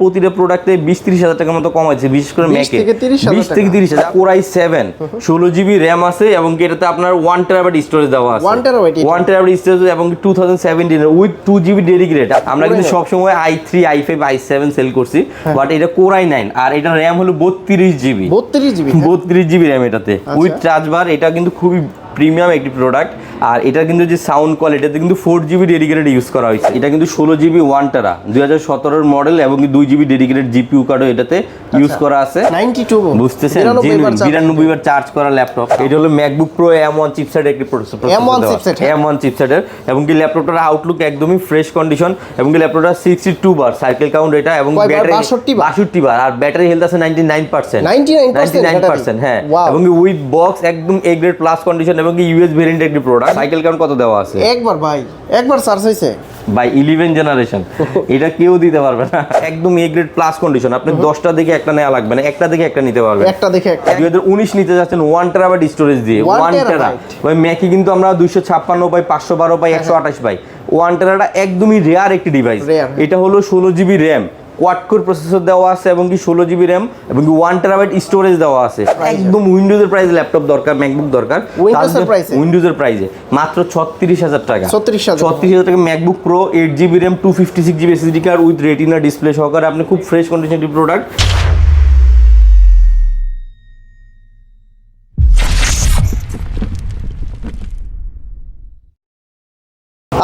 প্রতিটা প্রোডাক্টে 20-30 হাজার টাকার মতো কমাইছে, বিশেষ করে ম্যাকে 20 থেকে 30 হাজার। Core i7 16 জিবি র্যাম আছে এবং এটাতে আপনার 1 টেরাবাইট স্টোরেজ দেওয়া আছে। 1 টেরাবাইট স্টোরেজ এবং 2017 এর উইথ 2 জিবি ডেডিকেটেড। আমরা কিন্তু সব সময় i3 i5 i7 সেল করছি, বাট এটা Core i9 আর এটা র্যাম হলো 32 জিবি 32 জিবি র্যাম এটাতে উইথ চার্জ বার। এটা কিন্তু খুবই প্রিমিয়াম একটি প্রোডাক্ট। আর এটা কিন্তু যে সাউন্ড কোয়ালিটিতে কিন্তু 4 জিবি ডেডিকেটেড ইউজ করা হয়েছে। এটা কিন্তু 16 জিবি 1 টেরা 2017 এর মডেল এবং 2 জিবি ডেডিকেটেড জিপিইউ কার্ডও এটাতে ইউজ করা আছে। 92 বুঝতেছেন, 92 বার চার্জ করা ল্যাপটপ। এটা হলো ম্যাকবুক প্রো M1 চিপসেট একটি প্রসেসর, M1 চিপসেটের এবং কি ল্যাপটপটার আউটলুক একদমই ফ্রেশ কন্ডিশন এবং কি ল্যাপটপটা 62 বার সাইকেল কাউন্ট এটা এবং ব্যাটারি 62 বার আর ব্যাটারি হেলথ আছে 99%। হ্যাঁ, এবং উইথ বক্স একদম এ গ্রেড প্লাস কন্ডিশন এবং কি ইউএস ভেরিয়েন্ট একটি প্রোডাক্ট। সাইকেল কাউন্ট কত দেওয়া আছে? একবার চার্জ হইছে ভাই 11 জেনারেশন, এটা কেউ দিতে পারবে না। একদম এ গ্রেড প্লাস কন্ডিশন। আপনি 10টা দেখে একটা নেওয়া লাগবে না, একটা দেখে একটা নিতে পারবেন। 2019 নিতে যাচ্ছেন 1 টেরাবাইট স্টোরেজ দিয়ে। 1 টেরা ভাই ম্যাকে কিন্তু আমরা 256 পাই, 512 পাই, 128 পাই। 1 টেরাটা একদমই রেয়ার একটি ডিভাইস। এটা হলো 16 GB RAM, quad core processor দেওয়া আছে এবং কি 16 জিবি র্যাম এবং কি 1 টেরাবাইট স্টোরেজ দেওয়া আছে। একদম উইন্ডোজের প্রাইসে ল্যাপটপ দরকার, ম্যাকবুক দরকার, উইন্ডোজের প্রাইসে মাত্র 36,000 টাকা। 36,000 টাকা MacBook pro 8 GB RAM 256 GB SSD card with retina display সহকারে আপনি খুব ফ্রেশ কন্ডিশনের প্রোডাক্ট।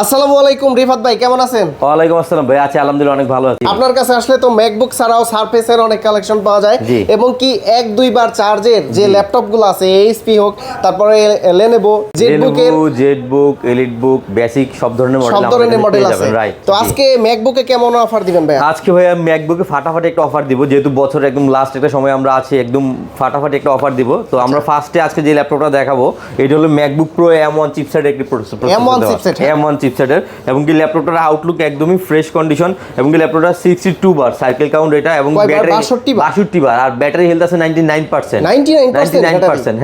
আসসালামু আলাইকুম রিফাত ভাই, কেমন আছেন? ওয়ালাইকুম আসসালাম ভাই, আছি আলহামদুলিল্লাহ, অনেক ভালো আছি। আপনার কাছে আসলে তো ম্যাকবুক ছাড়াও সারফেসের অনেক কালেকশন পাওয়া যায় এবং কি 1-2 বার চার্জের যে ল্যাপটপগুলো আছে, এইচপি হোক, তারপরে লেনোভো, জেটবুক, এলিটবুক, বেসিক সব ধরনের মডেল আছে। তো আজকে ম্যাকবুকে কেমন অফার দিবেন ভাই? আজকে ভাইয়া ম্যাকবুকে ফাটাফাটি একটা অফার দিব, যেহেতু বছরের একদম লাস্ট একটা সময় আমরা আছি, একদম ফাটাফাটি একটা অফার দিব। তো আমরা ফার্স্টে আজকে যে ল্যাপটপটা দেখাবো এটা হলো ম্যাকবুক প্রো M1 চিপসেট একটি প্রসেসর, M1 চিপসেটের এবং কি ল্যাপটপটার আউটলুক একদমই ফ্রেশ কন্ডিশন এবং কি ল্যাপটপটা 62 বার সাইকেল কাউন্ট এটা এবং ব্যাটারি 62 বার আর ব্যাটারি হেলথ আছে 99%।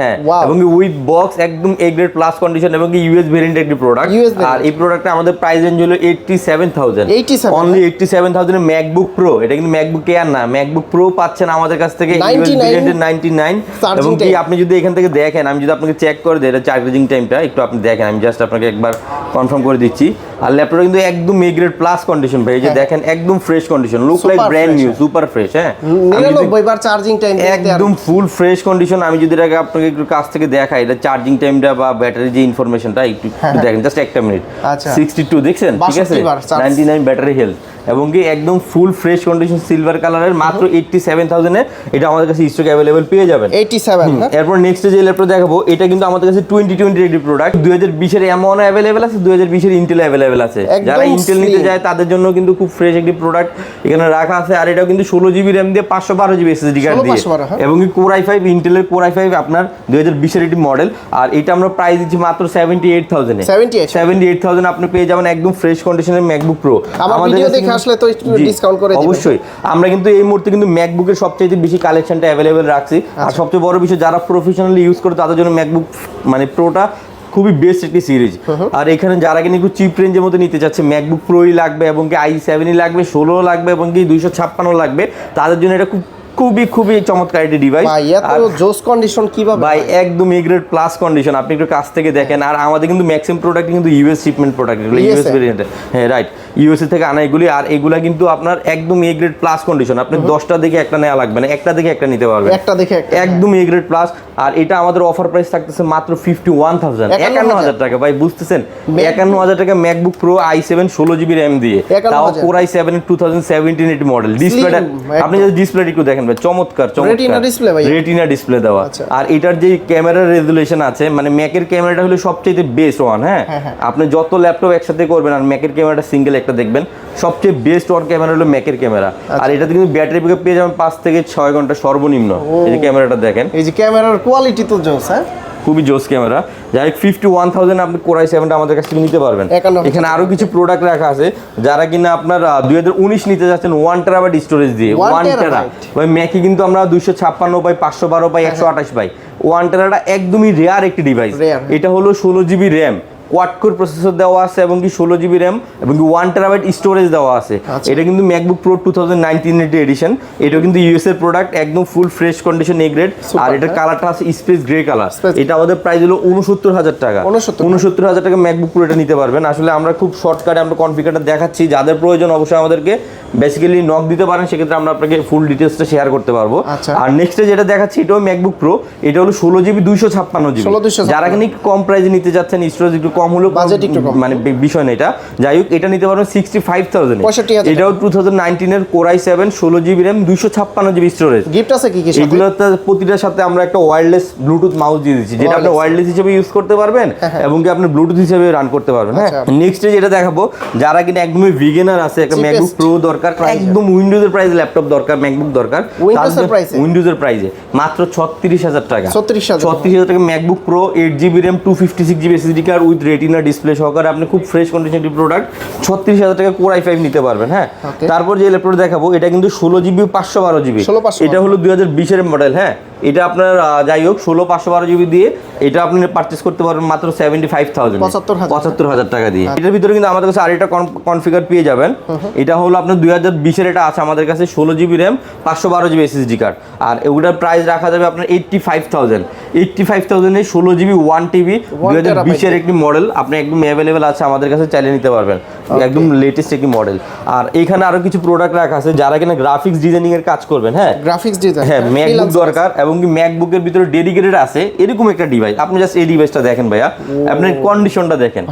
হ্যাঁ, এবং উইথ বক্স একদম এ গ্রেড প্লাস কন্ডিশন এবং কি ইউএস ভেরিয়েন্ট একটি প্রোডাক্ট। আর এই প্রোডাক্টটা আমাদের প্রাইস রেঞ্জ হলো 87,000 অনলি 87,000 এর ম্যাকবুক প্রো। এটা কিন্তু ম্যাকবুক এয়ার না, ম্যাকবুক প্রো পাচ্ছেন আমাদের কাছ থেকে ইউএস ভেরিয়েন্টের 99। এবং কি আপনি যদি এখান থেকে দেখেন, আমি যদি আপনাকে চেক করে দিই এটা চার্জিং টাইমটা একটু আপনি দেখেন, আমি জাস্ট আপনাকে একবার কনফার্ম করে দিচ্ছি। আর ল্যাপটপটা কিন্তু একদম এ গ্রেড প্লাস কন্ডিশন ভাই, এই যে দেখেন একদম fresh condition, look like brand new, super fresh. হ্যাঁ, 99 বার চার্জিং টাইম একদম ফুল ফ্রেশ কন্ডিশন। আমি যদি এটাকে আপনাকে একটু কাছ থেকে দেখাই, এটা চার্জিং টাইমটা বা ব্যাটারি যে ইনফরমেশনটা একটু দেখেন, জাস্ট একটা মিনিট। 62 দেখছেন, ঠিক আছে, 99 ব্যাটারি হেলথ এবং কি একদম ফুল ফ্রেশ কন্ডিশন সিলভার কালারের মাত্র 87,000 এ এটা আমাদের কাছে স্টক अवेलेबल পেয়ে যাবেন। 87 না? এরপর নেক্সট যে ল্যাপটপ দেখাবো এটা কিন্তু আমাদের কাছে 2020 এর প্রোডাক্ট। 2020 এর M1 अवेलेबल আছে, 2020 এর ইন্টেল अवेलेबल আছে। যারা ইন্টেল নিতে যায় তাদের জন্য কিন্তু খুব ফ্রেশ একটি প্রোডাক্ট এখানে রাখা আছে। আর এটাও কিন্তু 16 জিবি র‍্যাম দিয়ে 512 জিবি এসএসডি কার্ড দিয়ে এবং কি Core i5 ইন্টেলের Core i5 আপনার 2020 এর একটি মডেল। আর এটা আমরা প্রাইস দিচ্ছি মাত্র 78,000 এ। 78,000 আপনি পেয়ে যাবেন একদম ফ্রেশ কন্ডিশনের ম্যাকবুক প্রো। আমাদের ভিডিও দেখে আসলে তো ডিসকাউন্ট করে দিবেন অবশ্যই। আমরা কিন্তু এই মুহূর্তে কিন্তু ম্যাকবুকের সবচেয়ে বেশি কালেকশনটা अवेलेबल রাখছি। আর সবচেয়ে বড় বিষয় যারা প্রফেশনালি ইউজ করে তাদের জন্য ম্যাকবুক মানে প্রোটা খুবই বেস্ট একটি সিরিজ। আর এখানে যারা কিনা একটু চিপ রেঞ্জের মধ্যে নিতে চাচ্ছে, ম্যাকবুক প্রোই লাগবে এবং কি i7 লাগবে, 16 লাগবে এবং কি 256 লাগবে, তাদের জন্য এটা খুবই চমৎকার একটি ডিভাইস। ভাই এত জোস কন্ডিশন কিভাবে ভাই? একদম এ গ্রেড প্লাস কন্ডিশন, আপনি একটু কাছ থেকে দেখেন। আর আমাদের কিন্তু ম্যাক্সিমাম প্রোডাক্ট কিন্তু ইউএস শিপমেন্ট প্রোডাক্ট, এগুলো ইউএস ভেরিয়েন্ট। হ্যাঁ রাইট, ইউএসএ থেকে আনা এগুলি। আর এগুলা কিন্তু আপনার একদম এ গ্রেড প্লাস কন্ডিশন, আপনি 10টা দেখে একটা নেওয়া লাগবে না, একটা দেখে একটা নিতে পারবেন, একটা দেখে একটা, একদম এ গ্রেড প্লাস। আর এটা আমাদের অফার প্রাইস থাকতেছে মাত্র 51,000 টাকা। ভাই বুঝতেছেন, 51,000 টাকা MacBook pro i7 16 GB RAM দিয়ে, তাও Core i7 2017 এর মডেল। ডিসপ্লেটা আপনি যদি ডিসপ্লেটা একটু দেখেন ভাই, চমৎকার রেটিনা ডিসপ্লে দেওয়া। আর এটার যে ক্যামেরা রেজুলেশন আছে, মানে ম্যাকের ক্যামেরাটা হলো সবচেয়ে বেস্ট ওয়ান। হ্যাঁ, আপনি যত ল্যাপটপ একসাথে করবেন আর ম্যাকের ক্যামেরাটা সিঙ্গেল একটা দেখবেন, সবচেয়ে বেস্ট ওয়ান ক্যামেরা হলো ম্যাকের ক্যামেরা। আর এটাতে কিন্তু ব্যাটারি ব্যাকআপ পেয়ে যাবেন 5 থেকে 6 ঘন্টা সর্বনিম্ন। এই যে ক্যামেরাটা দেখেন, এই যে ক্যামেরার কোয়ালিটি তো জোস। হ্যাঁ, খুবই জোস ক্যামেরা। যাই 51,000 আপনি Core i7টা আমাদের কাছ থেকে নিতে পারবেন। এখানে আরো কিছু প্রোডাক্ট রাখা আছে যারা কিনা আপনার 2019 নিতে যাচ্ছেন 1 টেরাবাইট স্টোরেজ দিয়ে। 1 টেরা ভাই ম্যাকে কিন্তু আমরা 256 পাই, 512 পাই, 128 পাই। 1 টেরাটা একদমই রেয়ার একটি ডিভাইস। এটা হলো 16 GB RAM, quad core processor দেওয়া আছে এবং কি 16 জিবি র্যাম এবং কি 1 টেরাবাইট স্টোরেজ দেওয়া আছে। এটা কিন্তু ম্যাকবুক প্রো 2019 এডিশন, এটা কিন্তু ইউএস এর প্রোডাক্ট, একদম full fresh condition A grade. আর এটা কালারটা আছে স্পেস গ্রে কালার। এটা আমাদের প্রাইস হলো 69000 টাকা। 69000 টাকা ম্যাকবুক প্রো এটা নিতে পারবেন। আসলে আমরা খুব শর্টকাটে আমরা কনফিগারটা দেখাচ্ছি, যাদের প্রয়োজন অবশ্যই আমাদেরকে বেসিক্যালি নক দিতে পারেন, সেক্ষেত্রে আমরা আপনাকে ফুল ডিটেলসটা শেয়ার করতে পারবো। আর নেক্সটে যেটা দেখাচ্ছি এটাও ম্যাকবুক প্রো, এটা হলো 16 জিবি 256 জিবি। যারা কিনা কম প্রাইসে নিতে যাচ্ছেন, স্টোরেজ একটু কম হলো, মানে বিষয় না এটা, যাই হোক এটা নিতে পারবেন 65000 এ। এটাও 2019 এর Core i7 16 GB RAM 256 GB storage. Gift আছে কি কি? এগুলোতে প্রতিটার সাথে আমরা একটা ওয়্যারলেস ব্লুটুথ মাউস দিয়ে দিচ্ছি, যেটা আপনি ওয়্যারলেস হিসেবে ইউজ করতে পারবেন এবং কি আপনি ব্লুটুথ হিসেবে রান করতে পারবেন। হ্যাঁ, নেক্সটে যেটা দেখাবো, যারা কিনা একদমই বিগিনার আছে, একটা ম্যাকবুক প্রো দরকার, একদম উইন্ডোজের প্রাইসে ল্যাপটপ দরকার, ম্যাকবুক দরকার, উইন্ডোজের প্রাইসে মাত্র 36000 টাকা। 36000 টাকা MacBook pro 8 GB RAM 256 GB SSD card with retina display সহকারে আপনি খুব ফ্রেশ কন্ডিশন প্রোডাক্ট 36000 টাকা কোর i5 নিতে পারবেন। হ্যাঁ, তারপর যে ল্যাপটপ দেখাবো এটা কিন্তু 16 জিবি 512 জিবি। এটা হলো 2020 এর মডেল। হ্যাঁ, এটা আপনার যাই হোক 16 512 জিবি দিয়ে এটা আপনি পারচেজ করতে পারবেন মাত্র 75000 75000 টাকা দিয়ে। এটার ভিতরে কিন্তু আমাদের কাছে আরেকটা কনফিগার পেয়ে যাবেন। এটা হলো আপনার 2020 এর, এটা আছে আমাদের কাছে 16 GB RAM 512 GB SSD card. আর এগুলোর প্রাইস রাখা যাবে আপনার 85000 এ 16 জিবি 1 টিবি 2020 এর একটি মডেল আপনি একদম অ্যাভেলেবেল আছে আমাদের কাছে, চাইলে নিতে পারবেন, একদম লেটেস্ট একটি মডেল। আর এখানে আরো কিছু প্রোডাক্ট রাখা আছে যারা কিনা গ্রাফিক্স ডিজাইনিং এর কাজ করবেন। হ্যাঁ, গ্রাফিক্স ডিজাইন, হ্যাঁ ম্যাকবুক দরকার এবং কি ম্যাকবুকের ভিতরে ডেডিকেটেড আছে এরকম একটা ডিভাইস। আপনি জাস্ট এই ডিভাইসটা দেখেন ভাইয়া, আপনার কন্ডিশনটা দেখেন।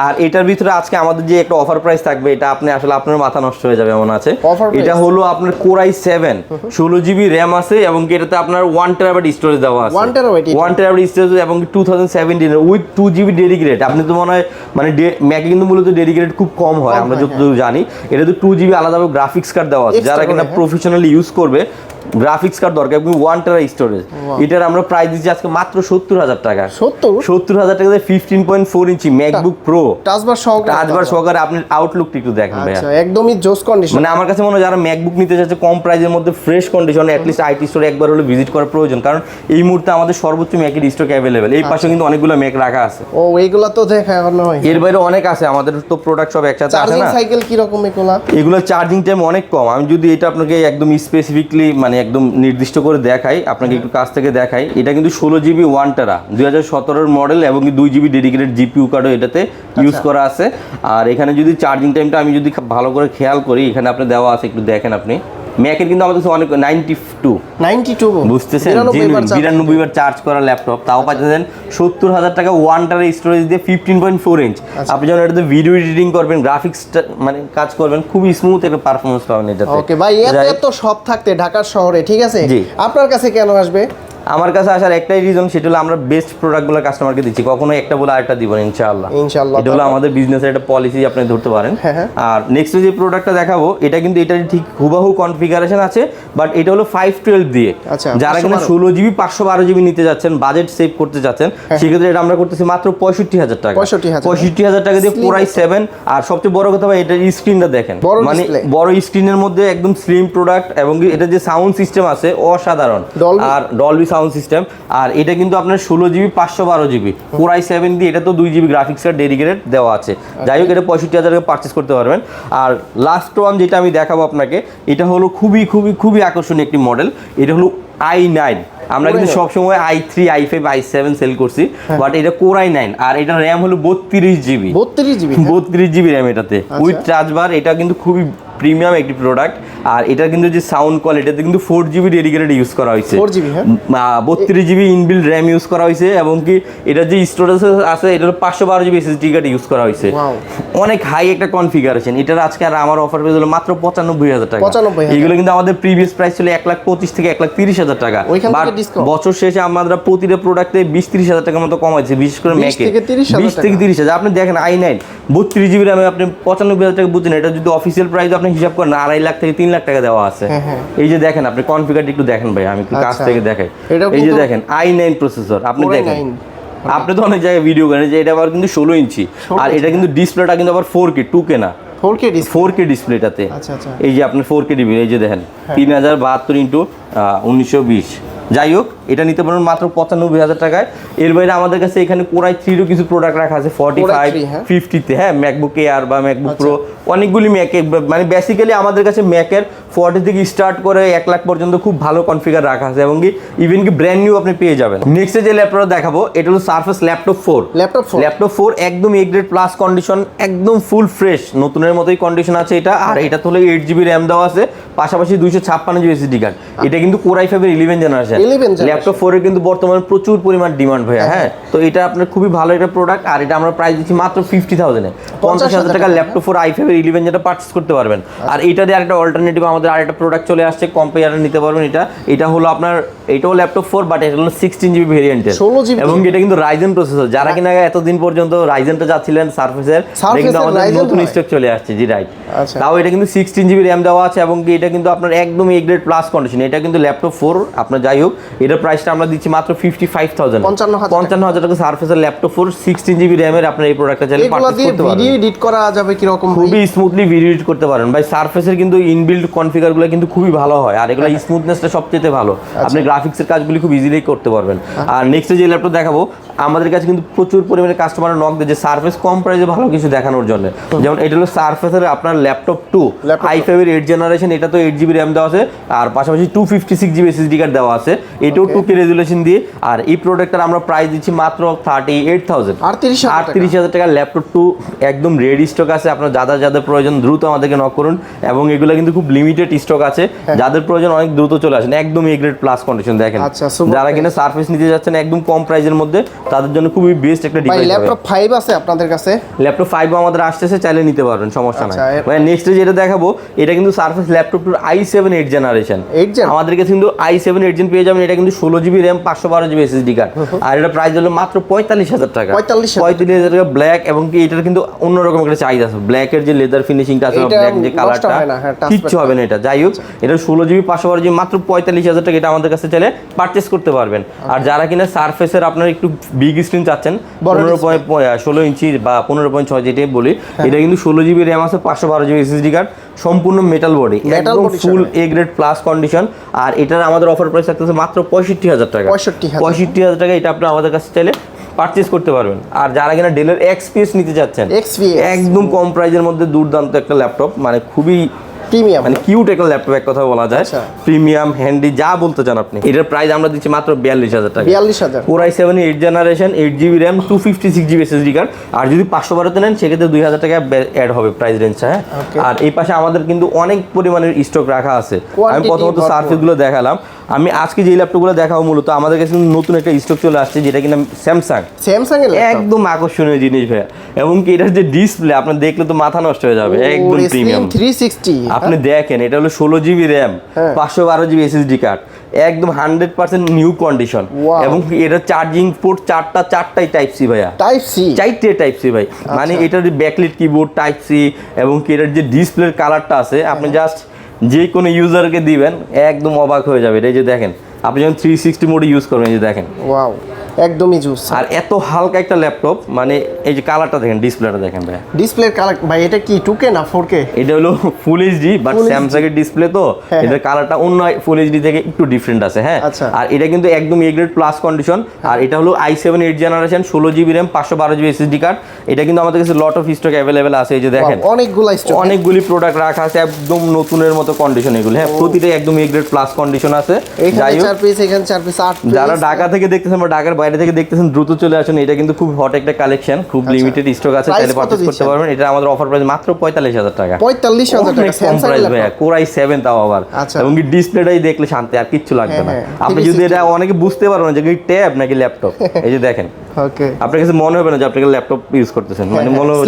আর এটার ভিতরে আজকে আমাদের যে একটা অফার প্রাইস থাকবে, এটা আপনি আসলে আপনার মাথা নষ্ট হয়ে যাবে এমন আছে। এটা হলো আপনার Core i7 16 জিবি র্যাম আছে এবং কি এটাতে আপনার 1 টেরাবাইট স্টোরেজ দেওয়া আছে। 1 টেরাবাইট স্টোরেজ এবং 2017 এর উইথ 2 জিবি ডেডিকেটেড। আপনি তো মনে হয় মানে ম্যাকে কিন্তু মূলত ডেডিকেটেড খুব কম হয়, আমরা যতদূর জানি। এটা তো 2 জিবি আলাদাভাবে গ্রাফিক্স কার্ড দেওয়া আছে, যারা কিনা প্রফেশনালি ইউজ করবে গ্রাফিক্স কার্ড দরকার এবং 1 টেরা স্টোরেজ। এটার আমরা প্রাইস দিচ্ছি আজকে মাত্র 70000 টাকা। 70000 টাকা দিয়ে 15.4 ইঞ্চি ম্যাকবুক প্রো টাচবার সহকারে। আপনি আউটলুকটা একটু দেখেন ভাইয়া, একদমই জোস কন্ডিশন। মানে আমার কাছে মনে হয় যারা ম্যাকবুক নিতে চাচ্ছে কম প্রাইসের মধ্যে ফ্রেশ কন্ডিশনে, অ্যাটলিস্ট আইটি স্টোরে একবার হলে ভিজিট করার প্রয়োজন, কারণ এই মুহূর্তে আমাদের সর্বোচ্চ ম্যাকের স্টক অ্যাভেলেবেল। এই পাশে কিন্তু অনেকগুলো ম্যাক রাখা আছে। ও, এইগুলা তো দেখানো হয়। এর বাইরে অনেক আছে, আমাদের তো প্রোডাক্ট সব একসাথে আছে না। চার্জিং সাইকেল কি রকম এগুলো? চার্জিং টাইম অনেক কম। আমি যদি এটা আপনাকে একদম স্পেসিফিকলি মানে একদম নির্দিষ্ট করে দেখাই, আপনাকে একটু কাছ থেকে দেখাই, এটা কিন্তু 16 জিবি 1 টেরা 2017 এর মডেল এবং 2 জিবি ডেডিকেটেড জিপিইউ কার্ডও এটাতে ইউজ করা আছে। আর এখানে যদি চার্জিং টাইমটা আমি যদি ভালো করে খেয়াল করি, এখানে আপনি দেওয়া আছে, একটু দেখেন আপনি। ম্যাকের কিন্তু আমাদের অনেক 92 বুঝতেছেন, 92 বার চার্জ করা ল্যাপটপ, তাও পাচ্ছেন 70000 টাকা 1 টেরা স্টোরেজ দিয়ে 15.4 ইঞ্চ। আপনি যখন এটাতে ভিডিও এডিটিং করবেন, গ্রাফিক্স মানে কাজ করবেন, খুবই স্মুথ একটা পারফরম্যান্স পাবেন এটাতে। ওকে ভাই, এত সব থাকতে ঢাকার শহরে, ঠিক আছে, আপনার কাছে কেন আসবে? আমার কাছে আসার একটাই রিজন, সেটা হলো আমরা বেস্ট প্রোডাক্টগুলো কাস্টমারকে দিচ্ছি, কখনো একটা বলে আরেকটা দিব না ইনশাআল্লাহ। এটা হলো আমাদের বিজনেসের একটা পলিসি, আপনি ধরতে পারেন। আর নেক্সট যে প্রোডাক্টটা দেখাবো, এটা কিন্তু এটা ঠিক হুবাহু কনফিগারেশন আছে, বাট এটা হলো 512 দিয়ে। যারা কিনা 16 জিবি 512 জিবি নিতে যাচ্ছেন, বাজেট সেভ করতে যাচ্ছেন, সেক্ষেত্রে এটা আমরা করতেছি মাত্র 65000 টাকা। 65000 টাকা দিয়ে Core i7। আর সবচেয়ে বড় কথা ভাই, এটার স্ক্রিনটা দেখেন, মানে বড় স্ক্রিনের মধ্যে একদম স্লিম প্রোডাক্ট এবং এটা যে সাউন্ড সিস্টেম আছে অসাধারণ, আর ডলবি সাউন্ড সিস্টেম। আর এটা কিন্তু আপনার 16 জিবি 512 জিবি Core i7 দিয়ে, এটা তো 2 জিবি গ্রাফিক্স কার্ড ডেডিকেটেড দেওয়া আছে। যাই হোক, এটা 65000 টাকা পারচেজ করতে পারবেন। আর লাস্ট ওয়ান যেটা আমি দেখাবো আপনাকে, এটা হলো খুবই খুবই খুবই আকর্ষণীয় একটি মডেল। এটা হলো i9। আমরা কিন্তু সবসময় i3 i5 i7 সেল করছি, বাট এটা Core i9। আর এটা র্যাম হলো 32 জিবি র্যাম এটাতে উইথ চার্জবার। এটা কিন্তু খুবই প্রিমিয়াম একটি প্রোডাক্ট। আর এটা কিন্তু যে সাউন্ড কোয়ালিটিতে কিন্তু 4 জিবি ডেডিকেটেড ইউজ করা হয়েছে, 32 জিবি ইনবিল্ট র্যাম ইউজ করা হয়েছে এবং কি এটা যে স্টোরেজ আছে এটা 512 জিবি এসএসডি কার্ড ইউজ করা হয়েছে। অনেক হাই একটা কনফিগারেশন। এটার আজকে আর আমার অফার পেয়ে হলো মাত্র 95000 টাকা। এগুলো কিন্তু আমাদের প্রিভিয়াস প্রাইস ছিল 125 থেকে 130,000 টাকা। বছর শেষে আমরা প্রতিটা প্রোডাক্টে 20-30,000 টাকার মতো কমাইছে, বিশেষ করে ম্যাকে 20 থেকে 30,000। আপনি দেখেন i9 32 জিবি র্যামে আপনি 95,000 টাকা বুঝছেন, এটা যদি অফিসিয়াল প্রাইস আপনি হিসাব করেন 2.5 লাখ থেকে 3 লাখ টাকা দেওয়া আছে। এই যে দেখেন, আপনি কনফিগারটা একটু দেখেন ভাই, আমি একটু কাছ থেকে দেখাই। এই যে দেখেন i9 প্রসেসর, আপনি দেখেন, আপনি তো অনেক জায়গায় ভিডিও করেন যে এটা আবার কিন্তু 16 ইঞ্চি। আর এটা কিন্তু ডিসপ্লেটা কিন্তু আবার 4K 2K না, 4K ডিসপ্লেটাতে। এই যে আপনি 4K ডিসপ্লে, এই যে দেখেন 3072 × 1920। যাই হোক, এটা নিতে পারবেন মাত্র 95,000 টাকায়। এর বাইরে আমাদের কাছে এখানে কোরাই 3 এর কিছু প্রোডাক্ট রাখা আছে 45 50 তে, হ্যাঁ ম্যাকবুক এয়ার বা ম্যাকবুক প্রো অনেকগুলি ম্যাকে, মানে বেসিক্যালি আমাদের কাছে ম্যাকের 40 থেকে স্টার্ট করে 1 লাখ পর্যন্ত খুব ভালো কনফিগার রাখা আছে এবং কি ইভেন কি ব্র্যান্ড নিউ আপনি পেয়ে যাবেন। নেক্সট যে ল্যাপটপ দেখাবো এটা হলো সারফেস ল্যাপটপ 4। ল্যাপটপ 4 একদম এ গ্রেড প্লাস কন্ডিশন, একদম ফুল ফ্রেশ নতুনের মতোই কন্ডিশন আছে এটা। আর এটা তো হলো 8GB র্যাম দেওয়া আছে, পাশাপাশি 256GB এসএসডি কার্ড। এটা কিন্তু কোর i5 এর 11 জেনারেশন ল্যাপটপ 4 এর কিন্তু বর্তমানে প্রচুর পরিমাণ ডিমান্ড ভাইয়া। হ্যাঁ, তো এটা আপনার খুবই ভালো একটা প্রোডাক্ট। আর এটা আমরা প্রাইস দিচ্ছি মাত্র 50,000 এ, 50,000 টাকা ল্যাপটপ 4 i5 এর 11 যেটা পারচেজ করতে পারবেন। আর এটা দিয়ে আরেকটা অল্টারনেটিভ আমাদের আরেকটা প্রোডাক্ট চলে আসছে, কম্পেয়ারে নিতে পারবেন। এটা হলো আপনার, এটাও ল্যাপটপ 4 বাট এটা হলো 16GB ভেরিয়েন্টের এবং এটা কিন্তু রাইজেন প্রসেসর। যারা কিনা এতদিন পর্যন্ত রাইজেনটা যাচ্ছিলেন সারফেসের, কিন্তু আমাদের নতুন স্টক চলে আসছে। জি রাইট, তাও এটা কিন্তু 16GB র্যাম দেওয়া আছে এবং এটা কিন্তু আপনার একদম এ গ্রেড প্লাস কন্ডিশন। এটা কিন্তু ল্যাপটপ 4 আপনার যাই হোক, এটার প্রাইসটা আমরা দিচ্ছি মাত্র 55,000, 55,000 টাকা সারফেসের ল্যাপটপ 4 16GB র্যামের। আপনার এই প্রোডাক্টটা চাইলে পারচেজ করতে পারবেন। ভিডিও এডিট করা যাবে কি রকম? খুবই স্মুথলি ভিডিও এডিট করতে পারেন ভাই। সারফেসের কিন্তু ইনবিল্ড কনফিগারগুলো কিন্তু খুবই ভালো হয় আর এগুলো স্মুথনেসটা সবচেয়ে ভালো। আপনি গ্রাফিক্সের কাজগুলি খুব ইজিলি করতে পারবেন। আর নেক্সট যে ল্যাপটপ দেখাবো, আমাদের কাছে কিন্তু প্রচুর পরিমাণে কাস্টমার নক দেয় যে সারফেস কম প্রাইসে ভালো কিছু দেখানোর জন্য। যেমন এটা হলো সারফেসের আপনার ল্যাপটপ 2 i5 এর 8 জেনারেশন। এটা তো 8GB র্যাম দেওয়া আছে আর পাশাপাশি 256GB এসএসডি কার্ড দেওয়া আছে, এটাও 2K রেজুলেশন দিয়ে। আর এই প্রোডাক্টটার আমরা প্রাইস দিচ্ছি মাত্র 38,000, 38,000 টাকা। ল্যাপটপ 2 একদম রেডি স্টক আছে। আপনার যাদের প্রয়োজন দ্রুত আমাদেরকে নক করুন এবং এগুলো কিন্তু খুব লিমিটেড স্টক আছে। যাদের প্রয়োজন অনেক দ্রুত চলে আসেন, একদম এ গ্রেড প্লাস কন্ডিশন। দেখেন যারা কিনা সারফেস নিতে যাচ্ছেন একদম কম প্রাইসের মধ্যে, তাদের জন্য খুবই বেস্ট একটা ডিভাইস। ল্যাপটপ 5 আছে আপনাদের কাছে? ল্যাপটপ 5 আমাদের আসতেছে, চাইলে নিতে পারবেন, সমস্যা নাই ভাই। নেক্সট যেটা দেখাবো, এটা কিন্তু সারফেস ল্যাপটপ 2 i7 8 জেনারেশন। আমাদের কাছে কিন্তু i7 8 জেন পেয়ে যাবেন। এটা কিন্তু 16GB RAM 512GB SSD card. আর এটা প্রাইস হলো মাত্র 45,000 টাকা, 45,000 টাকা ব্ল্যাক। এবং কি এটার কিন্তু অন্যরকম একটা চাহিদা আছে, ব্ল্যাকের যে লেদার ফিনিশিংটা আছে, ব্ল্যাক যে কালারটা, কিচ্ছু হবে না এটা। যাই হোক, এটা 16GB 512GB মাত্র 45,000 টাকা। এটা আমাদের কাছে চাইলে পারচেজ করতে পারবেন। আর যারা কিনা সারফেসের আপনার একটু বিগ স্ক্রিন চাচ্ছেন, 16 ইঞ্চি বা 15.6 যেটাই বলি, এটা কিন্তু 16GB র্যাম আছে, 512GB এসএসডি কার্ড, সম্পূর্ণ মেটাল বডি, একদম ফুল এ গ্রেড প্লাস কন্ডিশন। আর এটার আমাদের অফার প্রাইস থাকতেছে মাত্র 65,000 টাকা, 65,000 টাকা। এটা আপনি আমাদের কাছে চাইলে পারচেজ করতে পারবেন। আর যারা কিনা ডেলের XPS নিতে যাচ্ছেন, একদম কম প্রাইজের মধ্যে দুর্দান্ত একটা ল্যাপটপ, মানে খুবই প্রিমিয়াম, মানে কিউট একটা ল্যাপটপ এক কথা বলা যায়, প্রিমিয়াম হ্যান্ডি যা বলতে চান আপনি। এটার প্রাইস আমরা দিচ্ছি মাত্র 42,000 টাকা, 42,000। Core i7 8 generation, 8GB RAM, 256GB SSD card. আর যদি 512 নেন সেক্ষেত্রে 2,000 টাকা অ্যাড হবে প্রাইস রেঞ্জটা। হ্যাঁ, আর এই পাশে আমাদের কিন্তু অনেক পরিমাণের স্টক রাখা আছে। আমি প্রথমত সারফেসগুলো দেখালাম। আমি আজকে যে ল্যাপটপগুলো দেখাবো মূলত আমাদের কাছে নতুন একটা স্টক চলে আসছে, যেটা কিনা স্যামসাং এর একদম আকর্ষণীয় জিনিস ভাইয়া। এবং কি এটার যে ডিসপ্লে আপনি দেখলে তো মাথা নষ্ট হয়ে যাবে, একদম প্রিমিয়াম 360। আপনি দেখেন, এটা হলো 16GB RAM, 512GB SSD card, একদম 100% নিউ কন্ডিশন। এবং এটা চার্জিং পোর্ট চারটাই টাইপ সি ভাইয়া, চারটে টাইপ সি ভাই। মানে এটার ব্যাকলিট কিবোর্ড টাইপ সি এবং কি এটার যে ডিসপ্লের কালারটা আছে, আপনি জাস্ট যে কোনো ইউজারকে দিবেন একদম অবাক হয়ে যাবে। এই যে দেখেন, আপনি যখন 360 মোডে ইউজ করবেন, এই যে দেখেন, ওয়াও, একদমই জুস। আর এত হালকা একটা ল্যাপটপ, মানে এই যে কালারটা দেখেন, ডিসপ্লেটা দেখেন ভাই, ডিসপ্লের কালার ভাই, এটা কি 2K না 4K? এটা হলো ফুল এইচডি, বাট স্যামসাং এর ডিসপ্লে তো এটার কালারটা অন্য ফুল এইচডি থেকে একটু ডিফারেন্ট আছে। হ্যাঁ, আর এটা কিন্তু একদম এ গ্রেড প্লাস কন্ডিশন। আর এটা হলো i7 8 generation, 16GB RAM, 512GB SSD card. এটা কিন্তু আমাদের কাছে লট অফ স্টক অ্যাভেলেবেল আছে। এই যে দেখেন, অনেকগুলি প্রোডাক্ট রাখা আছে, একদম নতুনের মতো কন্ডিশন এগুলো। হ্যাঁ, প্রতিটাই একদম এ গ্রেড প্লাস কন্ডিশন আছে। যাই হোক, 4 পিস, এখানে 4 পিস, 8 পিস। যারা ঢাকা থেকে দেখতেছেন বা ঢাকার বাইরে থেকে দেখতেছেন, দ্রুত চলে আসুন। এটা কিন্তু খুব হট একটা কালেকশন, খুব লিমিটেড স্টক আছে, চাইলে পারচেজ করতে পারবেন। এটা আমাদের অফার প্রাইস মাত্র 45,000 টাকা, 45,000 টাকা স্যামসাং এর ভাইয়া, কোর i7 তাও আবার। এবং কি ডিসপ্লেটাই দেখলে শান্তি, আর কিচ্ছু লাগবে না। আপনি যদি এটা অনেকে বুঝতে পারবেন যে কি ট্যাব নাকি ল্যাপটপ, এই যে দেখেন, ওকে, আপনার কাছে মনে হবে না যে আপনি ল্যাপটপ ইউজ করতেছেন, মানে মনে হবে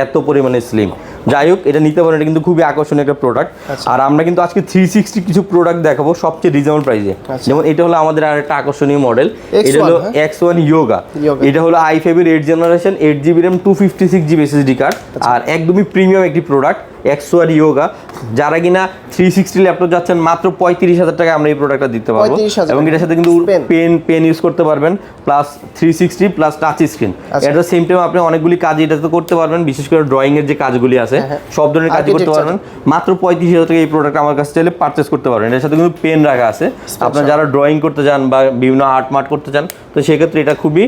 এত পরিমাণে স্লিম। যাই হোক, এটা নিতে পারেন, এটা কিন্তু খুবই আকর্ষণীয় একটা প্রোডাক্ট। আর আমরা কিন্তু আজকে 360 কিছু প্রোডাক্ট দেখাবো সবচেয়ে রিজনেবল প্রাইসে। যেমন এটা হলো আমাদের আরেকটা আকর্ষণীয় মডেল, এটা হলো X1 Yoga। এটা হলো i5 এর 8 generation, 8GB RAM, 256GB SSD card. আর একদমই প্রিমিয়াম একটি প্রোডাক্ট X1 Yoga। যারা কিনা 360 ল্যাপটপ যাচ্ছেন, মাত্র 35,000 টাকা আমরা এই প্রোডাক্টটা দিতে পারবো। এবং এটার সাথে কিন্তু পেন ইউজ করতে পারবেন, প্লাস 360 প্লাস টাচ স্ক্রিন। এটা সেম টাইম আপনি অনেকগুলি কাজ এটাতে করতে পারবেন, বিশেষ করে ড্রয়িং এর যে কাজগুলি আছে আছে, সব ধরনের কাজ করতে পারবেন। মাত্র 35,000 টাকা এই প্রোডাক্ট আমার কাছে চাইলে পারচেস করতে পারবেন। এর সাথে কিন্তু পেন রাখা আছে, আপনারা যারা ড্রয়িং করতে চান বা বিভিন্ন আর্ট মার্ট করতে চান, তো সেক্ষেত্রে এটা খুবই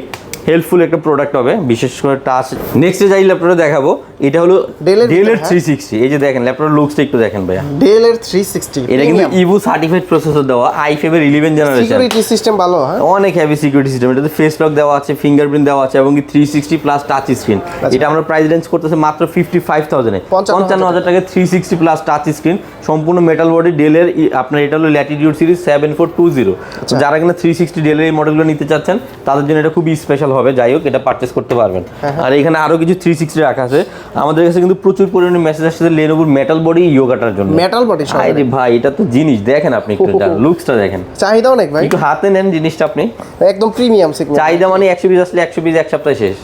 হেল্পফুল একটা প্রোডাক্ট হবে, বিশেষ করে টাচ। নেক্সট যে ল্যাপটপটা দেখাবো, এটা হলো ডেলের 360। এই যে দেখেন ল্যাপটপের লুকসটা একটু দেখেন ভাইয়া, ডেলের 360। এটা কিন্তু ইভো সার্টিফাইড প্রসেসর দেওয়া, i5 এর 11 জেনারেশন। সিকিউরিটি সিস্টেম ভালো, হ্যাঁ অনেক হেভি সিকিউরিটি সিস্টেম। এটাতে ফেস লক দেওয়া আছে, ফিঙ্গারপ্রিন্ট দেওয়া আছে এবং কি 360 প্লাস টাচ স্ক্রিন। এটা আমরা প্রাইস রেঞ্জ করতেছে মাত্র 55,000 এ, 55,000 টাকা 360 প্লাস টাচ স্ক্রিন, সম্পূর্ণ মেটাল বডি ডেলের। আপনার এটা হলো ল্যাটিটিউড সিরিজ 7420। যারা কিনা 360 ডেলের এই মডেলগুলো নিতে চাচ্ছেন তাদের জন্য এটা খুবই স্পেশাল হবে। যাই হোক, এটা পারচেস করতে পারবেন। আর এখানে আরো কিছু 360 রাখা আছে। আমাদের কাছে কিন্তু প্রচুর পরিমাণে মেসেজ আসছে লেনোভোর মেটাল বডি ইয়োগাটার জন্য। মেটাল বডি সব, আরে ভাই এটা তো জিনিস দেখেন, আপনি একটু লুকসটা দেখেন, চাহিদা অনেক ভাই। একটু হাতে নেন জিনিসটা, আপনি একদম প্রিমিয়াম সেগমেন্ট। চাহিদা মানে 100 পিস আসলে 100 পিস এক সপ্তাহে শেষ,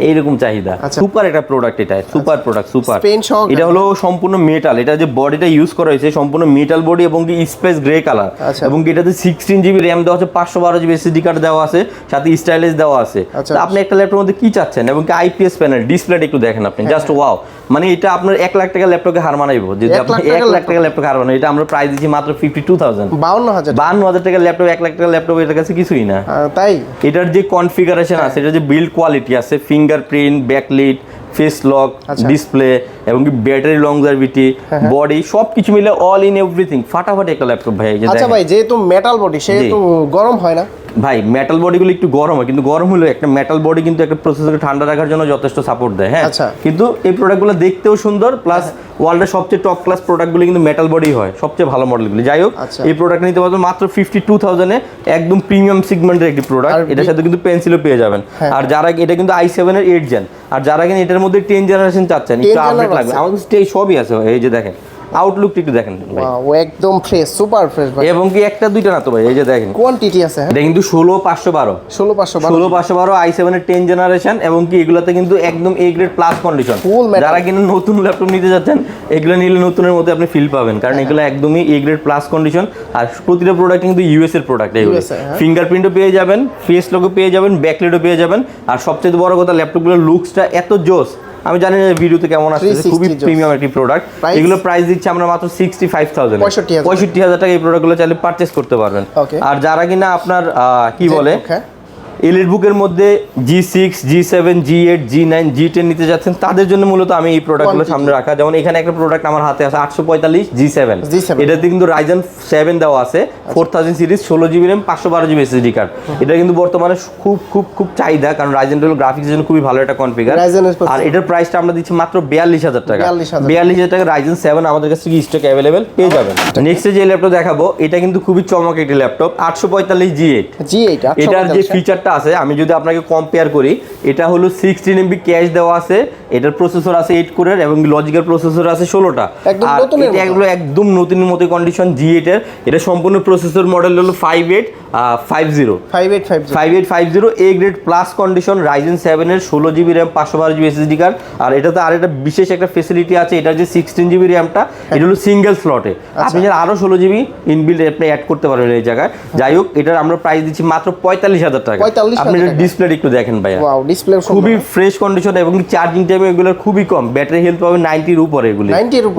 এইরকম চাহিদা। সুপার একটা প্রোডাক্ট, এটা সুপার প্রোডাক্ট, সুপার। এটা হলো সম্পূর্ণ মেটাল, এটা যে বডিটা ইউজ করা হয়েছে সম্পূর্ণ মেটাল বডি এবং কি স্পেস গ্রে কালার, এবং এটাতে 16 জিবি র্যাম দেওয়া আছে, 512 জিবি এসএসডি কার্ড দেওয়া আছে, সাথে স্টাইলিশ দেওয়া আছে। তো আপনি একটা ল্যাপটপের মধ্যে কি চাচ্ছেন, এবং কি আইপিএস প্যানেল, ডিসপ্লেটা একটু দেখেন আপনি, জাস্ট ওয়াও। মানে এটা আপনার 1 লাখ টাকা ল্যাপটপকে হার মানাইবো, যদি আপনি 1 লাখ টাকা ল্যাপটপকে হার মানাই। এটা আমরা প্রাইস দিচ্ছি মাত্র 52,000, 52,000 টাকা ল্যাপটপ। 1 লাখ টাকা ল্যাপটপ এটার কাছে কিছুই না। তাই এটার যে কনফিগারেশন আছে, এটার যে বিল্ড কোয়ালিটি আছে, fingerprint, backlit, face lock, display এবং কি ব্যাটারি লংজারভিটি, বডি, সবকিছু মিলে অল ইন এভরিথিং ফাটাফাটি একটা ল্যাপটপ ভাই। আচ্ছা ভাই, যেহেতু মেটাল বডি সেহেতু গরম হয় না ভাই? মেটাল বডিগুলো একটু গরম হয়, কিন্তু গরম হলেও একটা মেটাল বডি কিন্তু একটা প্রসেসরকে ঠান্ডা রাখার জন্য যথেষ্ট সাপোর্ট দেয়, হ্যাঁ। কিন্তু এই প্রোডাক্টগুলো দেখতেও সুন্দর, প্লাস ওয়ার্ল্ডের সবচেয়ে টপ ক্লাস প্রোডাক্টগুলো কিন্তু মেটাল বডি হয়, সবচেয়ে ভালো মডেলগুলো। যাই হোক, এই প্রোডাক্ট নিতে পারবেন মাত্র 52,000 এ, একদম প্রিমিয়াম সেগমেন্টের একটি প্রোডাক্ট। এটার সাথে কিন্তু পেন্সিলও পেয়ে যাবেন। আর যারা এটা কিন্তু i7 এর 8 জেন, আর যারা কিনা এটার মধ্যে 10 জেনারেশন চাচ্ছেন, একটু আপডেট লাগবে, আমাদের কাছে সবই আছে। এই যে দেখেন আউটলুকটা একটু দেখেন ভাই, ও একদম ফ্রেশ, সুপার ফ্রেশ ভাই। এবং কি একটা দুইটা না তো ভাই, এই যে দেখেন কোয়ান্টিটি আছে, এটা কিন্তু 16512 i7 এর 10 জেনারেশন, এবং কি এগুলাতে কিন্তু একদম এ গ্রেড প্লাস কন্ডিশন। যারা কিনা নতুন ল্যাপটপ নিতে যাচ্ছেন, এগুলো নিলে নতুনের মধ্যে আপনি ফিল পাবেন, কারণ এগুলো একদমই এ গ্রেড প্লাস কন্ডিশন। আর প্রতিটা প্রোডাক্ট কিন্তু ইউএস এর প্রোডাক্ট, এগুলো ফিঙ্গারপ্রিন্টও পেয়ে যাবেন, ফেস লকও পেয়ে যাবেন, ব্যাকলাইটও পেয়ে যাবেন। আর সবচেয়ে বড় কথা, ল্যাপটপগুলোর লুকসটা এত জোস, আমি জানি না ভিডিওতে কেমন আসছে, খুবই প্রিমিয়াম একটি প্রোডাক্ট। এগুলো প্রাইস দিচ্ছি আমরা মাত্র 65,000, 65,000 টাকা এই প্রোডাক্টগুলো চাইলে পারচেস করতে পারবেন। আর যারা কিনা আপনার কি বলে এলিট বুকের মধ্যে G6, G7, G8, G9, G10 নিতে যাচ্ছেন, তাদের জন্য মূলত আমি এই প্রোডাক্টগুলো সামনে রাখা। যেমন এখানে একটা প্রোডাক্ট আমার হাতে আছে 845 G7, এটাতে কিন্তু Ryzen 7 দেওয়া আছে, 4000 series, 16 GB RAM, 512 GB SSD card. এটা কিন্তু বর্তমানে খুব খুব খুব চাহিদা, কারণ Ryzen হলো গ্রাফিক্সের জন্য খুবই ভালো একটা কনফিগার। আর এটার প্রাইসটা আমরা দিচ্ছি মাত্র 42,000 টাকা। 42,000 টাকা Ryzen 7 আমাদের কাছে স্টক অ্যাভেলেবেল পেয়ে যাবেন। নেক্সট যে ল্যাপটপ দেখাবো, এটা কিন্তু খুবই চমক একটি ল্যাপটপ, 845 G8। এটার যে ফিচার আছে, আমি যদি আপনাকে কম্পেয়ার করি, এটা হলো 16 MB ক্যাশ দেওয়া আছে, এটার প্রসেসর আছে 8 কোরের এবং লজিকের প্রসেসর আছে 16টা। আর এটা এগুলো একদম নতুনের মতো কন্ডিশন G8 এর। এটা সম্পূর্ণ প্রসেসর মডেল হলো 5850 A grade plus condition, Ryzen 7 এর 16 GB RAM, 512 GB SSD card. আর এটাতে আরেকটা বিশেষ একটা ফ্যাসিলিটি আছে, এটার যে 16 জিবি র্যামটা, এটা হলো সিঙ্গেল স্লটে, আপনি যেন আরো 16 জিবি ইনবিল্ট আপনি অ্যাড করতে পারবেন এই জায়গায়। যাই হোক, এটার আমরা প্রাইস দিচ্ছি মাত্র 45,000 টাকা। আপনি ডিসপ্লে একটু দেখেন ভাইয়া, ওয়াও, ডিসপ্লে খুবই ফ্রেশ কন্ডিশন, এবং চার্জিং টাইম এগুলো খুবই কম, ব্যাটারি হেলথ পাবে 90 উপরে, এগুলো